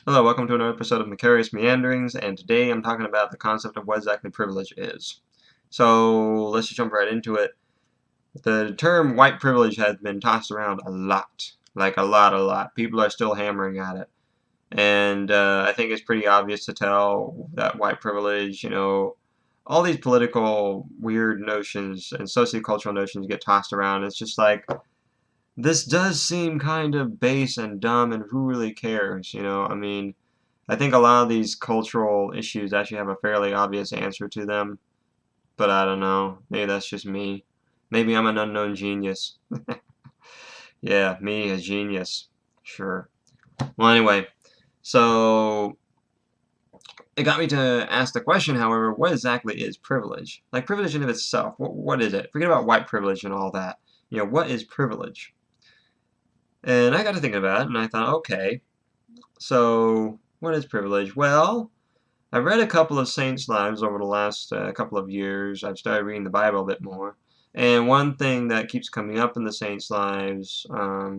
Hello, welcome to another episode of Macarius Meanderings, and today I'm talking about the concept of what exactly privilege is. So let's just jump right into it. The term white privilege has been tossed around a lot, like a lot. People are still hammering at it, and I think it's pretty obvious to tell that white privilege, all these political weird notions and sociocultural notions get tossed around. It's just like, this does seem kind of base and dumb, and who really cares, I mean, I think a lot of these cultural issues actually have a fairly obvious answer to them, but I don't know. Maybe that's just me. Maybe I'm an unknown genius. Yeah, me, a genius. Sure. Well, anyway, so it got me to ask the question, however, what exactly is privilege? Like, privilege in of itself, what is it? Forget about white privilege and all that. What is privilege? And I got to thinking about it, and I thought, okay, so what is privilege? Well, I've read a couple of saints' lives over the last couple of years. I've started reading the Bible a bit more. And one thing that keeps coming up in the saints' lives, I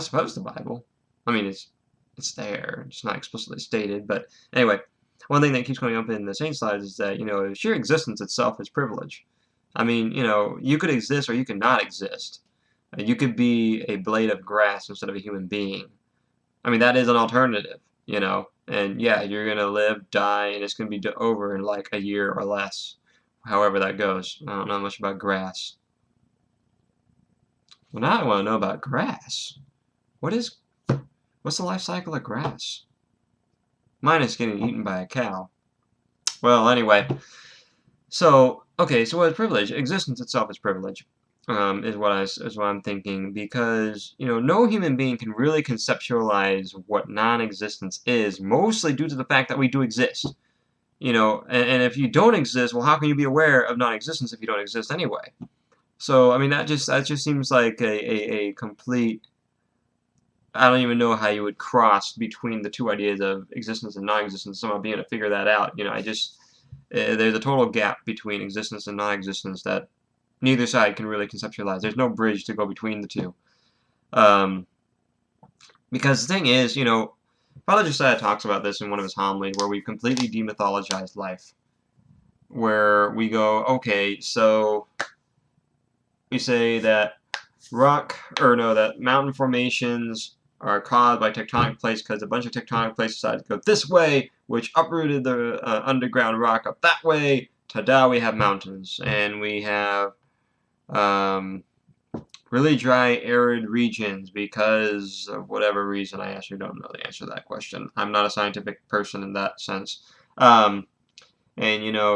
suppose the Bible. I mean, it's there. It's not explicitly stated, but anyway, one thing that keeps coming up in the saints' lives is that, sheer existence itself is privilege. I mean, you could exist or you could not exist. You could be a blade of grass instead of a human being. I mean, that is an alternative. And yeah, you're gonna live, die, and it's gonna be over in like a year or less. However that goes. I don't know much about grass. Well, now I want to know about grass. What's the life cycle of grass? Mine is getting eaten by a cow. Well, anyway. So, okay, so what is privilege? Existence itself is privilege. Is what I'm thinking, because no human being can really conceptualize what non-existence is, mostly due to the fact that we do exist. And if you don't exist, well, how can you be aware of non-existence if you don't exist anyway? So I mean, that just seems like a complete. I don't even know how you would cross between the two ideas of existence and non-existence. Somehow being able to figure that out. There's a total gap between existence and non-existence that neither side can really conceptualize. There's no bridge to go between the two. Um, because the thing is, Father Josiah talks about this in one of his homilies, where we completely demythologize life. Where we go, okay, so we say that that mountain formations are caused by tectonic plates because a bunch of tectonic plates decided to go this way, which uprooted the underground rock up that way. Ta-da, we have mountains. And we have really dry, arid regions because of whatever reason. I actually don't know the answer to that question. I'm not a scientific person in that sense. And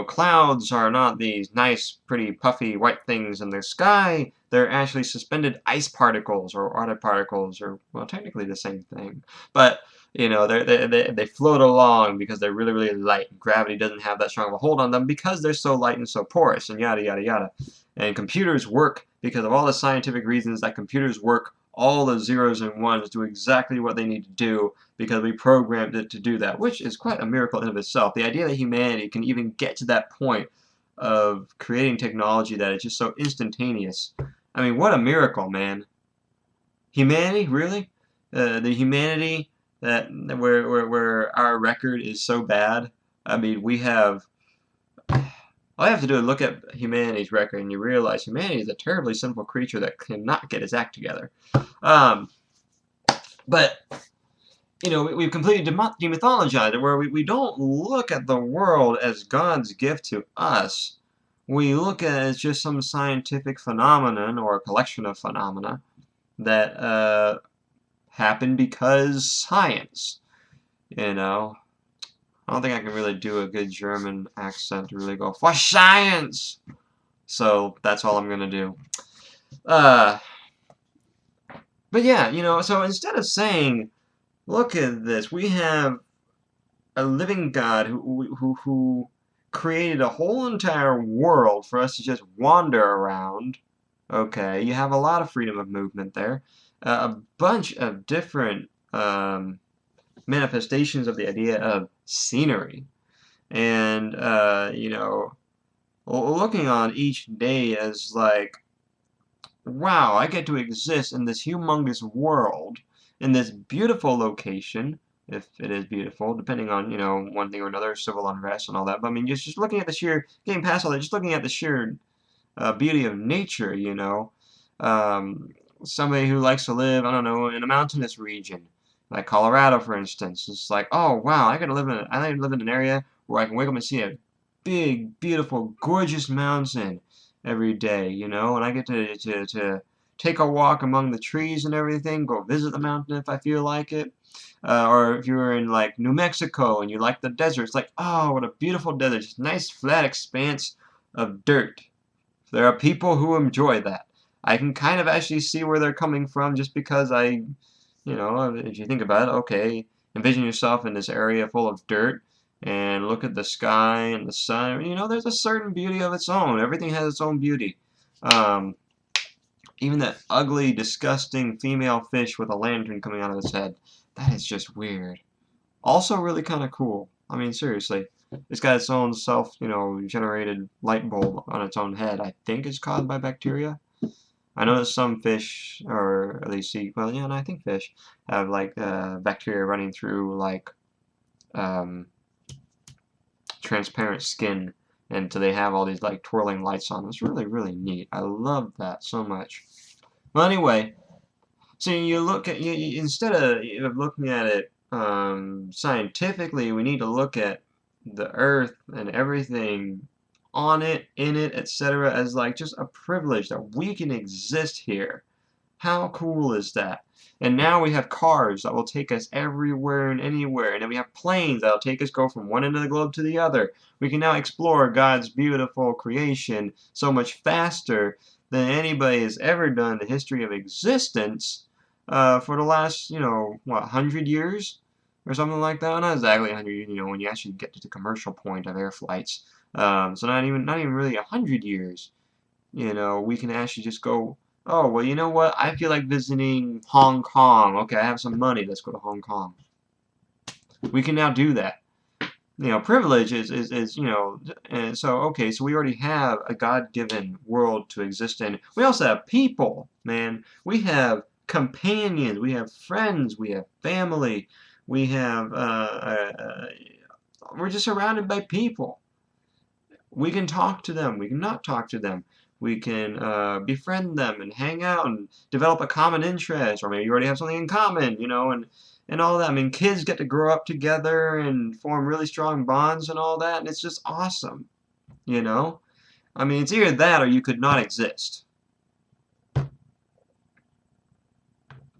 clouds are not these nice, pretty, puffy white things in the sky. They're actually suspended ice particles or other particles, or, well, technically the same thing. But, they float along because they're really, really light. Gravity doesn't have that strong of a hold on them because they're so light and so porous, and yada, yada, yada. And computers work because of all the scientific reasons that computers work. All the zeros and ones do exactly what they need to do because we programmed it to do that, which is quite a miracle in of itself. The idea that humanity can even get to that point of creating technology that is just so instantaneous. I mean, what a miracle, man. Humanity, really? The humanity where our record is so bad. I mean, we have. All you have to do is look at humanity's record, and you realize humanity is a terribly simple creature that cannot get its act together. Um, but we've completely demythologized it, where we don't look at the world as God's gift to us. We look at it as just some scientific phenomenon or a collection of phenomena that happen because science. I don't think I can really do a good German accent to really go, for science! So that's all I'm gonna do. Uh, but yeah, so instead of saying, look at this, we have a living God who created a whole entire world for us to just wander around. Okay, you have a lot of freedom of movement there. A bunch of different manifestations of the idea of scenery. And, looking on each day as like, wow, I get to exist in this humongous world, in this beautiful location, if it is beautiful, depending on, you know, one thing or another, civil unrest and all that. But I mean, just looking at the sheer, getting past all that, just looking at the sheer beauty of nature, you know. Um, Somebody who likes to live, I don't know, in a mountainous region, like Colorado, for instance, it's like, oh wow, I like to live in an area where I can wake up and see a big, beautiful, gorgeous mountain every day, you know, and I get to take a walk among the trees and everything, go visit the mountain if I feel like it. Or if you were in like New Mexico and you like the desert, it's like, oh, what a beautiful desert, just nice flat expanse of dirt. There are people who enjoy that. I can kind of actually see where they're coming from just because you know, if you think about it, okay, envision yourself in this area full of dirt and look at the sky and the sun. You know, there's a certain beauty of its own. Everything has its own beauty. Um, Even that ugly, disgusting female fish with a lantern coming out of its head. That is just weird. Also really kind of cool. I mean, seriously. It's got its own self, you know, generated light bulb on its own head. I think it's caused by bacteria. I know that some fish, or at least sea, well, yeah, and I think fish have like bacteria running through like um, transparent skin, and so they have all these like twirling lights on. It's really, really neat. I love that so much. Well, anyway, so you look at instead of looking at it scientifically, we need to look at the Earth and everything on it, in it, etc. as like just a privilege that we can exist here. How cool is that? And now we have cars that will take us everywhere and anywhere, and then we have planes that will take us go from one end of the globe to the other. We can now explore God's beautiful creation so much faster than anybody has ever done in the history of existence for the last, you know, what, 100 years? Or something like that? Not exactly 100 years, you know, when you actually get to the commercial point of air flights. So not even really 100 years. You know, we can actually just go, oh, well, you know what? I feel like visiting Hong Kong. Okay, I have some money. Let's go to Hong Kong. We can now do that. You know, privilege is you know, and so, okay, so we already have a God-given world to exist in. We also have people, man. We have companions. We have friends. We have family. We have, we're just surrounded by people. We can talk to them. We can not talk to them. We can befriend them and hang out and develop a common interest, or maybe you already have something in common, you know, and all that. I mean, kids get to grow up together and form really strong bonds and all that, and it's just awesome, you know. I mean, it's either that or you could not exist.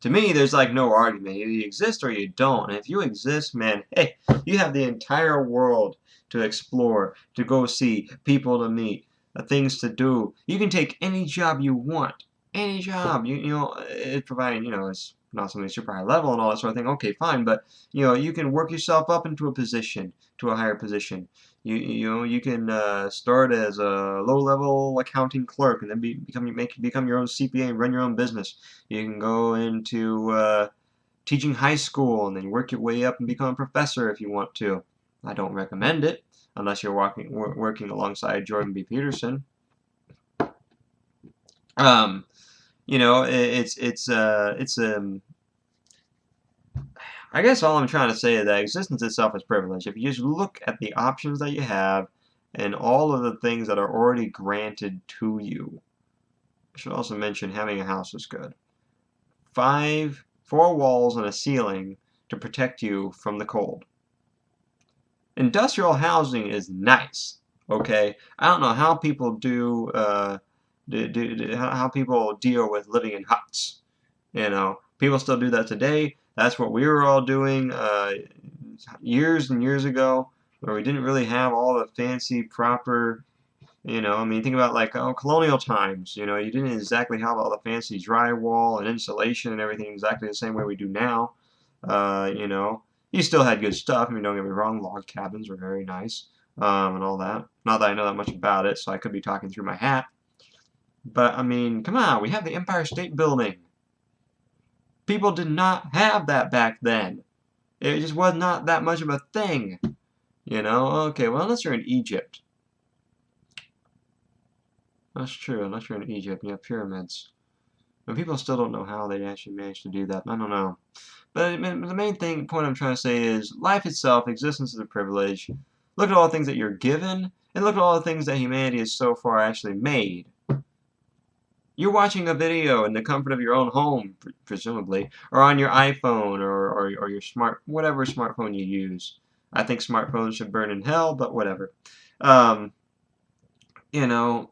To me, there's like no argument. Either you exist or you don't. And if you exist, man, hey, you have the entire world to explore, to go see, people to meet, things to do. You can take any job you want. Any job. You know, it's providing, you know, it's not something super high level and all that sort of thing. Okay, fine. But, you know, you can work yourself up into a position, to a higher position. You know, you can start as a low-level accounting clerk and then become your own CPA and run your own business. You can go into teaching high school and then work your way up and become a professor if you want to. I don't recommend it unless you're working alongside Jordan B. Peterson. Um, you know, I guess all I'm trying to say is that existence itself is privilege. If you just look at the options that you have and all of the things that are already granted to you. I should also mention having a house is good. 4 walls and a ceiling to protect you from the cold. Industrial housing is nice, okay? I don't know how people how people deal with living in huts. You know, people still do that today. That's what we were all doing years and years ago, where we didn't really have all the fancy, proper, you know, I mean, think about like colonial times. You know, you didn't exactly have all the fancy drywall and insulation and everything exactly the same way we do now. You know, you still had good stuff. I mean, don't get me wrong, log cabins were very nice and all that. Not that I know that much about it, so I could be talking through my hat. But I mean, come on, we have the Empire State Building. People did not have that back then. It just was not that much of a thing. You know, okay, well, unless you're in Egypt. That's true, unless you're in Egypt, you have pyramids. And people still don't know how they actually managed to do that. I don't know. But the main point I'm trying to say is life itself, existence is a privilege. Look at all the things that you're given, and look at all the things that humanity has so far actually made. You're watching a video in the comfort of your own home, presumably, or on your iPhone or your whatever smartphone you use. I think smartphones should burn in hell, but whatever. Um, you know,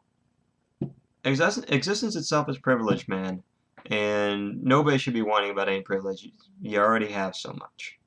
existence itself is privilege, man, and nobody should be whining about any privilege. You already have so much.